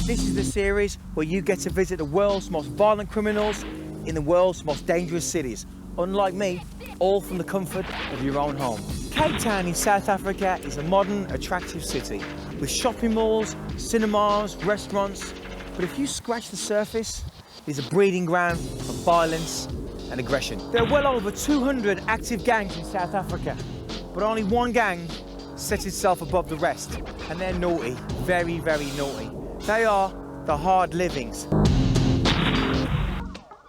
This is the series where you get to visit the world's most violent criminals in the world's most dangerous cities. Unlike me, all from the comfort of your own home. Cape Town in South Africa is a modern, attractive city with shopping malls, cinemas, restaurants. But if you scratch the surface, it's a breeding ground for violence and aggression. There are well over 200 active gangs in South Africa, but only one gang sets itself above the rest, and they're naughty, very, very naughty. They are the Hard Livings.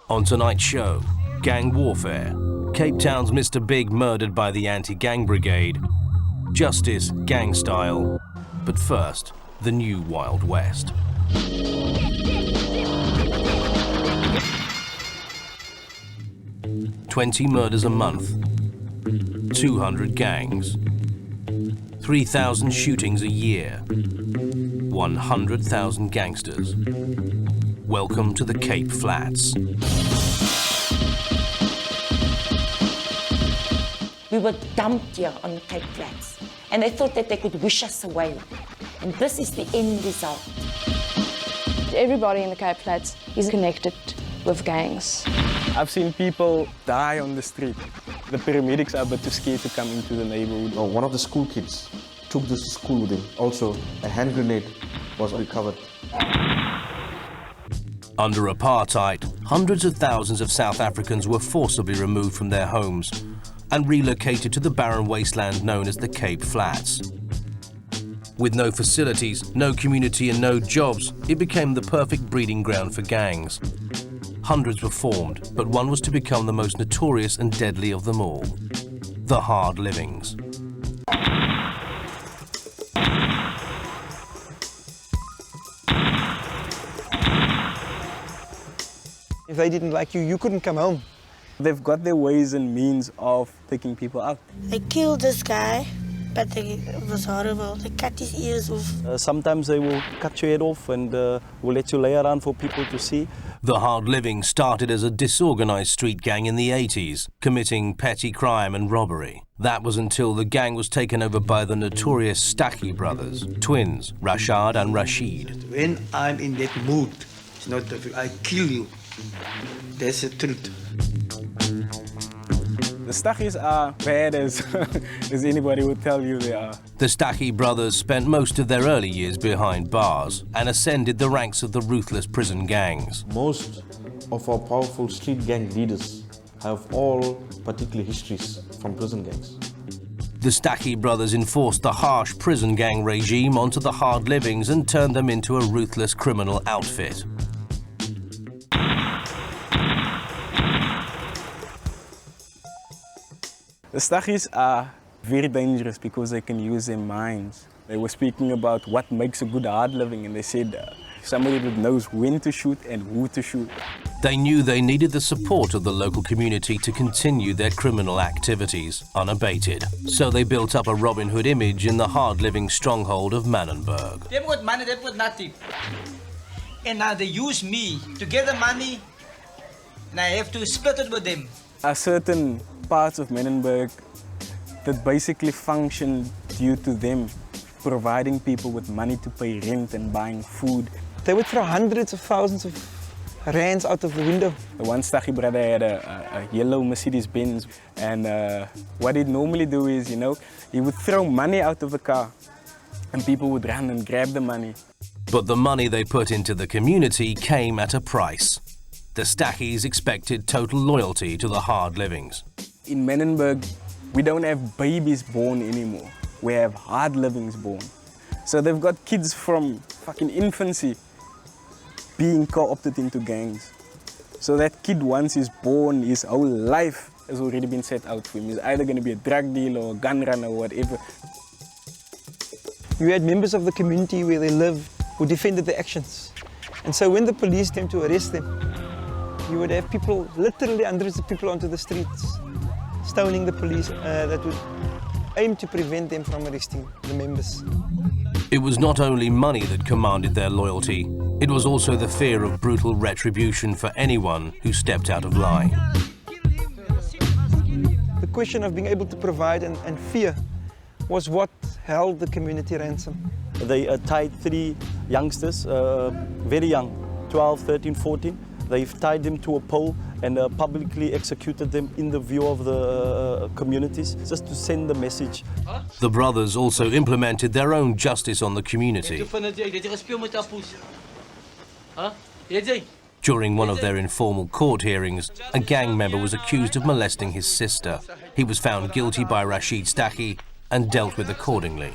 On tonight's show, gang warfare. Cape Town's Mr. Big murdered by the anti-gang brigade. Justice, gang style. But first, the new Wild West. "20 murders a month, 200 gangs, 3,000 shootings a year, 100,000 gangsters. Welcome to the Cape Flats." We were dumped here on the Cape Flats, and they thought that they could wish us away. And this is the end result. Everybody in the Cape Flats is connected with gangs. I've seen people die on the street. The paramedics are but too scared to come into the neighborhood. One of the school kids took this to school with him. Also, a hand grenade was recovered. Under apartheid, hundreds of thousands of South Africans were forcibly removed from their homes and relocated to the barren wasteland known as the Cape Flats. With no facilities, no community and no jobs, it became the perfect breeding ground for gangs. Hundreds were formed, but one was to become the most notorious and deadly of them all: the Hard Livings. If they didn't like you, you couldn't come home. They've got their ways and means of taking people out. They killed this guy, but it was horrible. They cut his ears off. Sometimes they will cut your head off and will let you lay around for people to see. The Hard Living started as a disorganized street gang in the 80s, committing petty crime and robbery. That was until the gang was taken over by the notorious Staggies brothers, twins, Rashad and Rashid. When I'm in that mood, it's not that I kill you. That's the truth. The Staggies are bad as anybody would tell you they are. The Staggies brothers spent most of their early years behind bars and ascended the ranks of the ruthless prison gangs. Most of our powerful street gang leaders have all particular histories from prison gangs. The Staggies brothers enforced the harsh prison gang regime onto the Hard Livings and turned them into a ruthless criminal outfit. The Staggies are very dangerous because they can use their minds. They were speaking about what makes a good hard living, and they said somebody that knows when to shoot and who to shoot. They knew they needed the support of the local community to continue their criminal activities unabated. So they built up a Robin Hood image in the hard living stronghold of Manenberg. They've got money, they've got nothing. And now they use me to get the money, and I have to split it with them. A certain parts of Manenberg that basically function due to them providing people with money to pay rent and buying food. They would throw hundreds of thousands of rands out of the window. The one Staggie brother had a yellow Mercedes Benz, and what he'd normally do is, you know, he would throw money out of the car and people would run and grab the money. But the money they put into the community came at a price. The Staggies expected total loyalty to the Hard Livings. In Manenberg, we don't have babies born anymore. We have hard livings born. So they've got kids from fucking infancy being co-opted into gangs. So that kid, once he's born, his whole life has already been set out for him. He's either going to be a drug dealer or a gun runner or whatever. You had members of the community where they lived who defended their actions. And so when the police came to arrest them, you would have people, literally hundreds of people onto the streets, stoning the police that would aim to prevent them from arresting the members. It was not only money that commanded their loyalty, it was also the fear of brutal retribution for anyone who stepped out of line. The question of being able to provide and fear was what held the community ransom. They tied 3 youngsters, very young, 12, 13, 14. They've tied them to a pole and publicly executed them in the view of the communities, just to send the message. The brothers also implemented their own justice on the community. During one of their informal court hearings, a gang member was accused of molesting his sister. He was found guilty by Rashid Staggies and dealt with accordingly.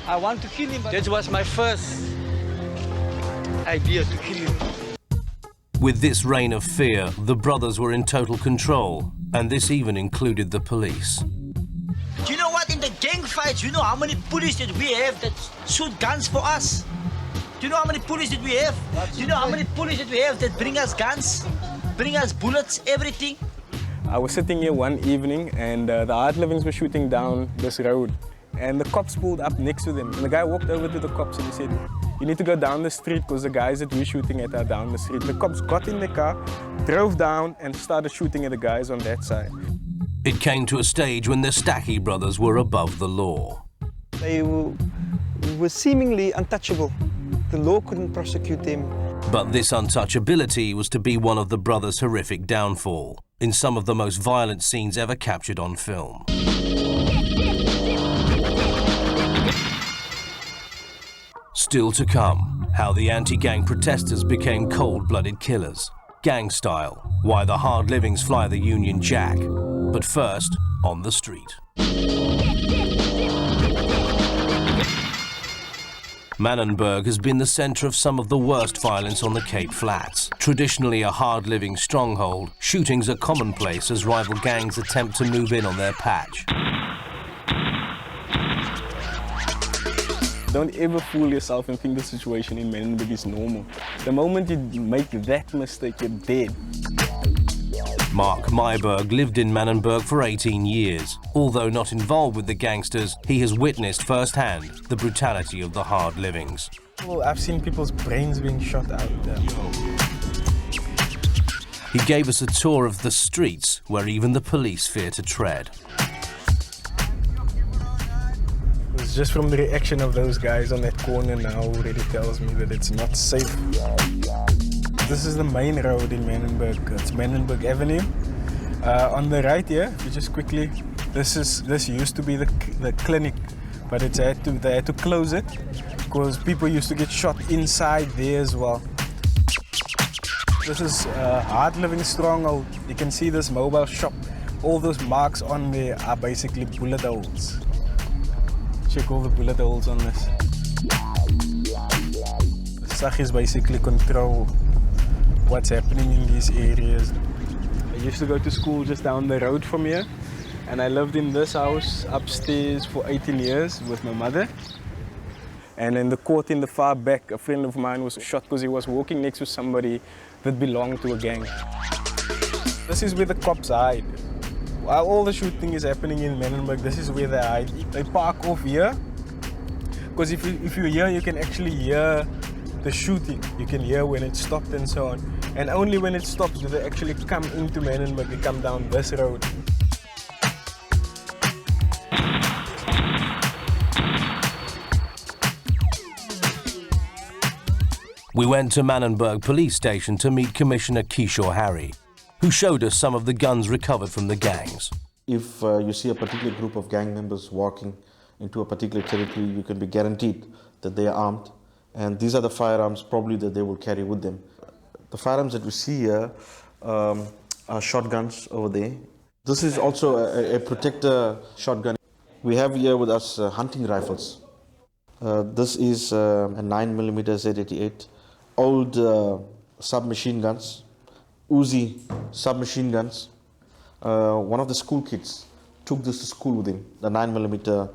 I want to kill him. That was my first idea, to kill him. With this reign of fear, the brothers were in total control, and this even included the police. Do you know what? In the gang fights, you know how many police that we have that shoot guns for us? Do you know how many police that we have? Do you know how many police that we have that bring us guns, bring us bullets, everything? I was sitting here one evening and the hard livings were shooting down this road. And the cops pulled up next to them. And the guy walked over to the cops and he said, "You need to go down the street because the guys that we're shooting at are down the street." The cops got in the car, drove down and started shooting at the guys on that side. It came to a stage when the Staggies brothers were above the law. They were seemingly untouchable. The law couldn't prosecute them. But this untouchability was to be one of the brothers' horrific downfall, in some of the most violent scenes ever captured on film. Still to come, how the anti-gang protesters became cold-blooded killers. Gang style, why the hard livings fly the Union Jack. But first, on the street. Manenberg has been the centre of some of the worst violence on the Cape Flats. Traditionally a hard-living stronghold, shootings are commonplace as rival gangs attempt to move in on their patch. Don't ever fool yourself and think the situation in Manenberg is normal. The moment you make that mistake, you're dead. Mark Myberg lived in Manenberg for 18 years. Although not involved with the gangsters, he has witnessed firsthand the brutality of the hard livings. Well, I've seen people's brains being shot out there. He gave us a tour of the streets where even the police fear to tread. It's just from the reaction of those guys on that corner now already tells me that it's not safe. This is the main road in Manenberg. It's Manenberg Avenue. On the right here, if you just quickly, this used to be the clinic, but they had to close it because people used to get shot inside there as well. This is hard living stronghold. You can see this mobile shop. All those marks on there are basically bullet holes. Check all the bullet holes on this. Staggies basically control what's happening in these areas. I used to go to school just down the road from here, and I lived in this house upstairs for 18 years with my mother. And in the court in the far back, a friend of mine was shot because he was walking next to somebody that belonged to a gang. This is where the cops hide. While all the shooting is happening in Manenberg, this is where they hide. They park off here, because if you're here, you can actually hear the shooting. You can hear when it stopped and so on. And only when it stops do they actually come into Manenberg. They come down this road. We went to Manenberg Police Station to meet Commissioner Kishore Harry, who showed us some of the guns recovered from the gangs. If you see a particular group of gang members walking into a particular territory, you can be guaranteed that they are armed. And these are the firearms probably that they will carry with them. The firearms that we see here are shotguns over there. This is also a protector shotgun. We have here with us hunting rifles. This is a 9mm Z88, old submachine guns, Uzi submachine guns. One of the school kids took this to school with him, the 9mm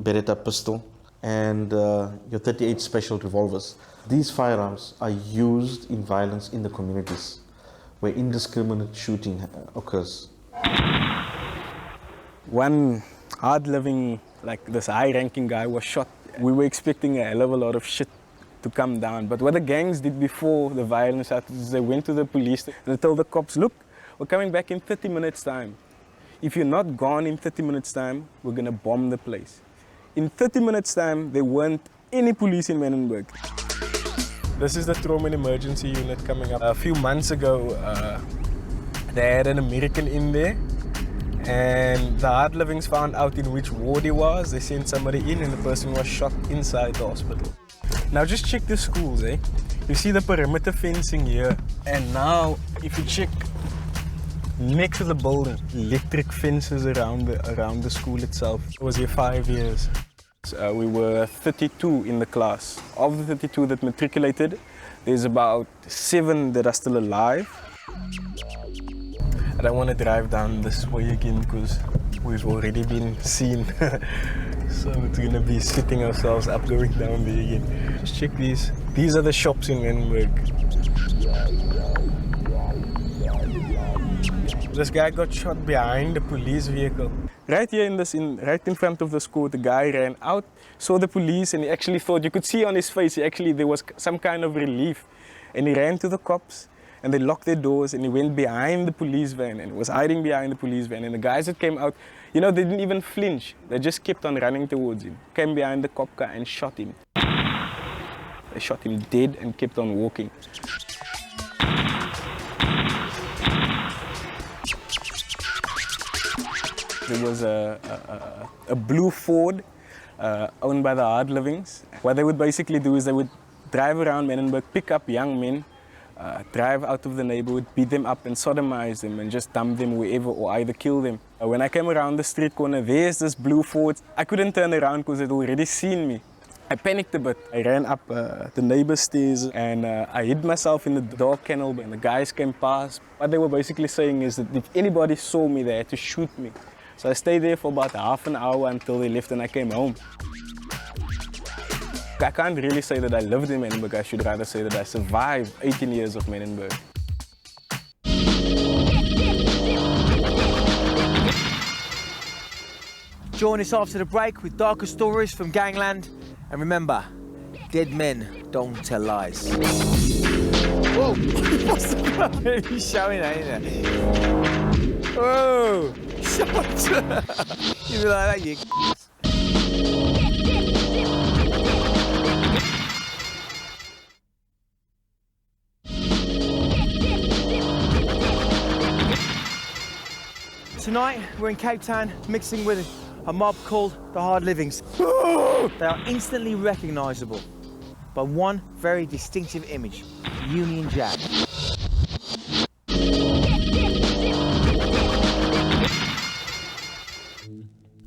Beretta pistol and your 38 special revolvers. These firearms are used in violence in the communities where indiscriminate shooting occurs. One hard-living, like this high-ranking guy was shot. We were expecting a hell of a lot of shit to come down. But what the gangs did before the violence started is they went to the police and they told the cops, look, we're coming back in 30 minutes time. If you're not gone in 30 minutes time, we're gonna bomb the place. In 30 minutes time, there weren't any police in Manenberg. This is the trauma and emergency unit coming up. A few months ago, they had an American in there, and the hard livings found out in which ward he was. They sent somebody in and the person was shot inside the hospital. Now just check the schools, eh? You see the perimeter fencing here, and now if you check next to the building, electric fences around the school itself. I was here 5 years. We were 32 in the class. Of the 32 that matriculated, there's about 7 that are still alive. I don't want to drive down this way again because we've already been seen. So it's going to be sitting ourselves up going down there again. Just check these. These are the shops in Manenberg. This guy got shot behind the police vehicle. Right here right in front of the school, the guy ran out, saw the police, and he actually thought, you could see on his face, there was some kind of relief. And he ran to the cops, and they locked their doors, and he went behind the police van, and was hiding behind the police van. And the guys that came out, they didn't even flinch. They just kept on running towards him. Came behind the cop car and shot him. They shot him dead and kept on walking. There was a blue Ford owned by the hard livings. What they would basically do is they would drive around Manenberg, pick up young men, drive out of the neighborhood, beat them up and sodomize them and just dump them wherever or either kill them. When I came around the street corner, there's this blue Ford. I couldn't turn around because they'd already seen me. I panicked a bit. I ran up the neighbor's stairs and I hid myself in the dog kennel and the guys came past. What they were basically saying is that if anybody saw me, they had to shoot me. So I stayed there for about half an hour until they left and I came home. I can't really say that I lived in Manenberg. I should rather say that I survived 18 years of Manenberg. Join us after the break with darker stories from gangland. And remember, dead men don't tell lies. Whoa! What's the problem? He's showing that, isn't it? Whoa! Shut up! You be like that, you Tonight, we're in Cape Town, mixing with a mob called the Hard Livings. They are instantly recognisable by one very distinctive image, Union Jack.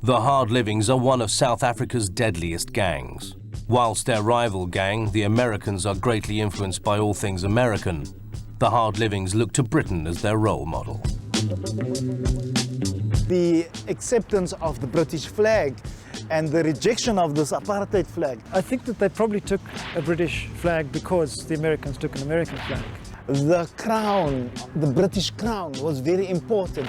The Hard Livings are one of South Africa's deadliest gangs. Whilst their rival gang, the Americans, are greatly influenced by all things American, the Hard Livings look to Britain as their role model. The acceptance of the British flag and the rejection of this apartheid flag. I think that they probably took a British flag because the Americans took an American flag. The crown, the British crown, was very important.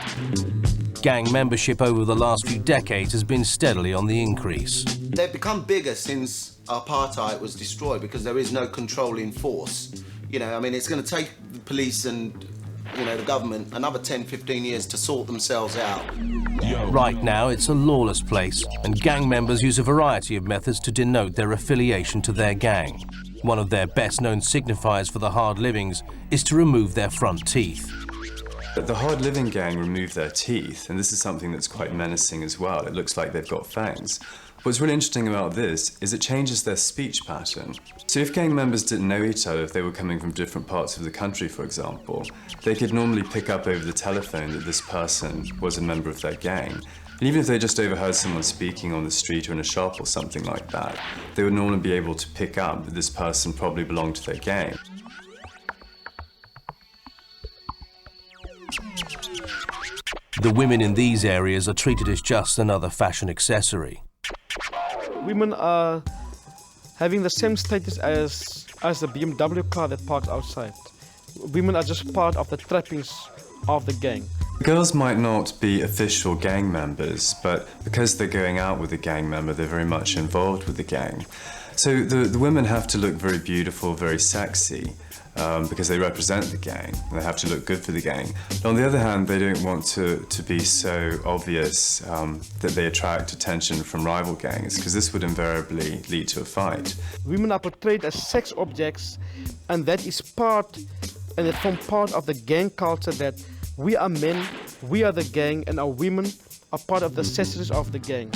Gang membership over the last few decades has been steadily on the increase. They've become bigger since apartheid was destroyed because there is no controlling force. It's going to take the police and the government another 10, 15 years to sort themselves out. Right now, it's a lawless place, and gang members use a variety of methods to denote their affiliation to their gang. One of their best-known signifiers for the Hard Livings is to remove their front teeth. The Hard Living gang remove their teeth, and this is something that's quite menacing as well. It looks like they've got fangs. What's really interesting about this is it changes their speech pattern. So if gang members didn't know each other, if they were coming from different parts of the country, for example, they could normally pick up over the telephone that this person was a member of their gang. And even if they just overheard someone speaking on the street or in a shop or something like that, they would normally be able to pick up that this person probably belonged to their gang. The women in these areas are treated as just another fashion accessory. Women are having the same status as the BMW car that parks outside. Women are just part of the trappings of the gang. Girls might not be official gang members, but because they're going out with a gang member, they're very much involved with the gang. So the women have to look very beautiful, very sexy, because they represent the gang. They have to look good for the gang. But on the other hand, they don't want to be so obvious that they attract attention from rival gangs, because this would invariably lead to a fight. Women are portrayed as sex objects, and that is part, and it forms part of the gang culture that we are men, we are the gang, and our women are part of the accessories of the gang.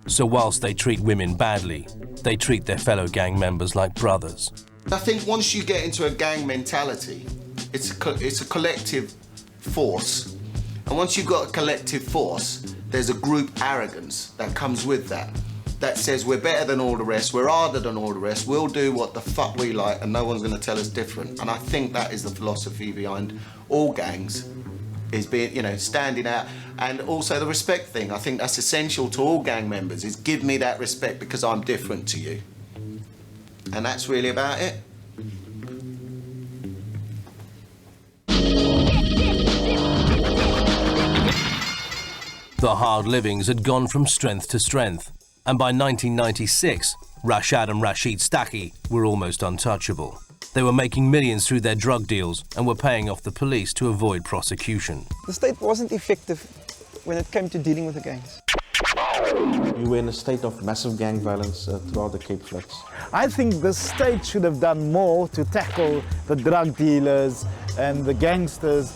So whilst they treat women badly, they treat their fellow gang members like brothers. I think once you get into a gang mentality, it's a collective force. And once you've got a collective force, there's a group arrogance that comes with that. That says we're better than all the rest, we're harder than all the rest, we'll do what the fuck we like and no one's going to tell us different. And I think that is the philosophy behind all gangs, is being, you know, standing out. And also the respect thing, I think that's essential to all gang members, is give me that respect because I'm different to you. And that's really about it. The hard livings had gone from strength to strength. And by 1996, Rashad and Rashid Staggies were almost untouchable. They were making millions through their drug deals and were paying off the police to avoid prosecution. The state wasn't effective when it came to dealing with the gangs. We were in a state of massive gang violence throughout the Cape Flats. I think the state should have done more to tackle the drug dealers and the gangsters.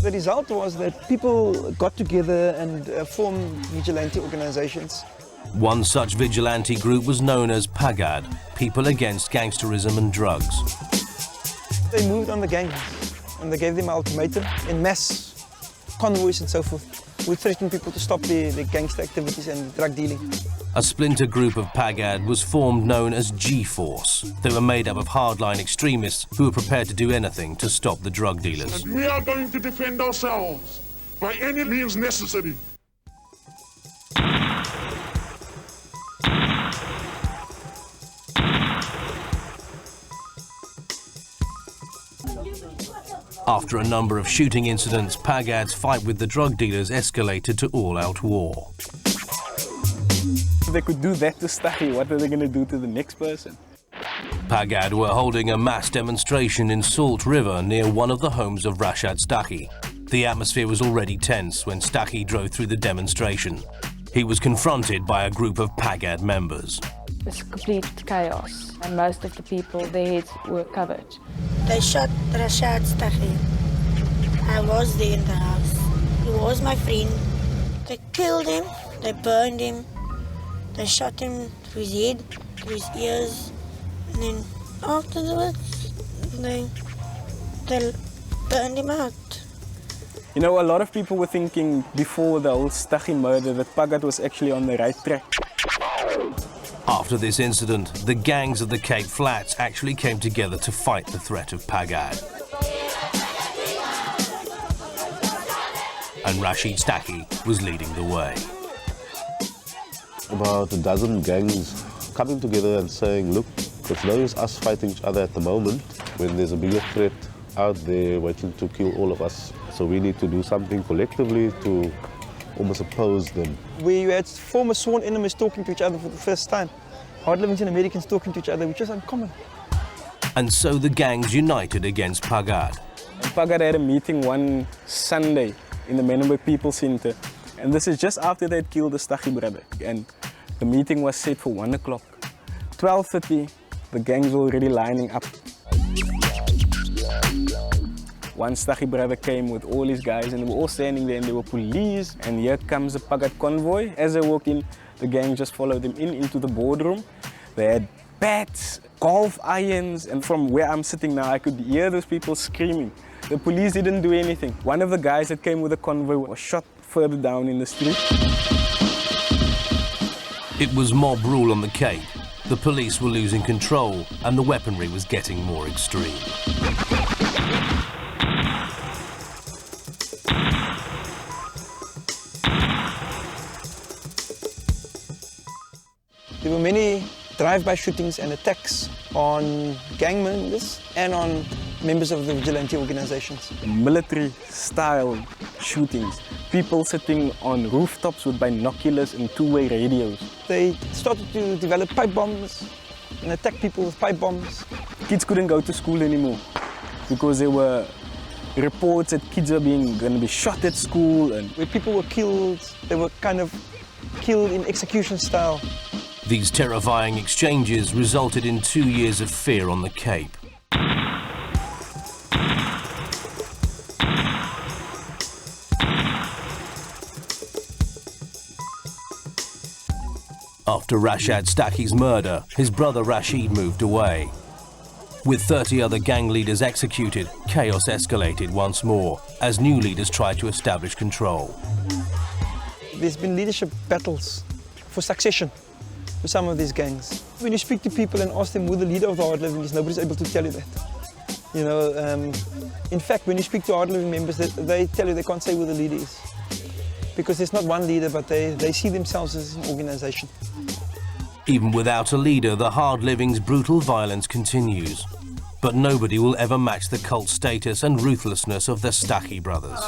The result was that people got together and formed vigilante organizations. One such vigilante group was known as PAGAD, People Against Gangsterism and Drugs. They moved on the gangs and they gave them ultimatum in mass convoys and so forth. We threatened people to stop their gangster activities and drug dealing. A splinter group of PAGAD was formed known as G-Force. They were made up of hardline extremists who were prepared to do anything to stop the drug dealers. And we are going to defend ourselves by any means necessary. After a number of shooting incidents, PAGAD's fight with the drug dealers escalated to all-out war. If they could do that to Staggies, what are they going to do to the next person? PAGAD were holding a mass demonstration in Salt River near one of the homes of Rashad Staggies. The atmosphere was already tense when Staggies drove through the demonstration. He was confronted by a group of PAGAD members. It's complete chaos, and most of the people, their heads were covered. They shot Rashad Staggies. I was there in the house. He was my friend. They killed him, they burned him, they shot him through his head, through his ears, and then afterwards, they burned him out. You know, a lot of people were thinking before the whole Staggies murder that PAGAD was actually on the right track. After this incident, the gangs of the Cape Flats actually came together to fight the threat of PAGAD. And Rashid Staggies was leading the way. About a dozen gangs coming together and saying, look, it's no use us fighting each other at the moment when there's a bigger threat out there waiting to kill all of us. So we need to do something collectively to almost oppose them. We had former sworn enemies talking to each other for the first time. Hard livings and Americans talking to each other, which is uncommon. And so the gangs united against PAGAD. PAGAD had a meeting one Sunday in the Manenberg People Center. And this is just after they'd killed the Staggies brother. And the meeting was set for 1 o'clock. 12:30, the gangs were already lining up. One Staggies brother came with all his guys and they were all standing there and they were police. And here comes a PAGAD convoy. As they walked in, the gang just followed them into the boardroom. They had bats, golf irons, and from where I'm sitting now, I could hear those people screaming. The police didn't do anything. One of the guys that came with the convoy was shot further down in the street. It was mob rule on the Cape. The police were losing control and the weaponry was getting more extreme. There were many drive-by shootings and attacks on gang members and on members of the vigilante organizations. Military-style shootings. People sitting on rooftops with binoculars and two-way radios. They started to develop pipe bombs and attack people with pipe bombs. Kids couldn't go to school anymore because there were reports that kids are going to be shot at school. And where people were killed, they were kind of killed in execution style. These terrifying exchanges resulted in 2 years of fear on the Cape. After Rashad Staggies' murder, his brother Rashid moved away. With 30 other gang leaders executed, chaos escalated once more as new leaders tried to establish control. There's been leadership battles for succession for some of these gangs. When you speak to people and ask them who the leader of the hard living is, nobody's able to tell you that. You know, in fact, when you speak to hard living members, they tell you they can't say who the leader is. Because there's not one leader, but they see themselves as an organization. Even without a leader, the hard living's brutal violence continues. But nobody will ever match the cult status and ruthlessness of the Staggie brothers.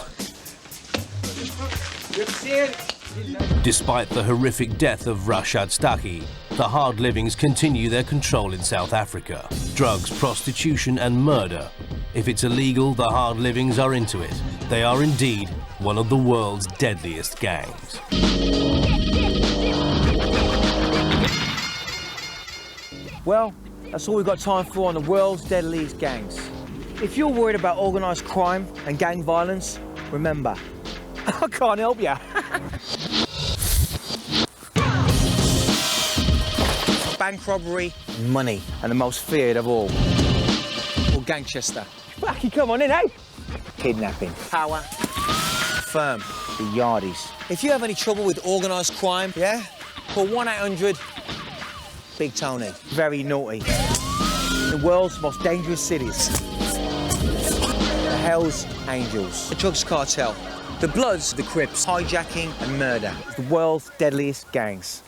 Despite the horrific death of Rashad Staggie, the hard livings continue their control in South Africa. Drugs, prostitution and murder. If it's illegal, the hard livings are into it. They are indeed one of the world's deadliest gangs. Well, that's all we've got time for on the world's deadliest gangs. If you're worried about organised crime and gang violence, remember, I can't help you. Bank robbery, money, and the most feared of all, or Gangchester. Fucking come on in, eh? Kidnapping, power, firm, the yardies. If you have any trouble with organised crime, yeah, call 1-800 Big Tony. Very naughty. The world's most dangerous cities. The Hell's Angels. The drugs cartel. The Bloods, the Crips. Hijacking and murder. The world's deadliest gangs.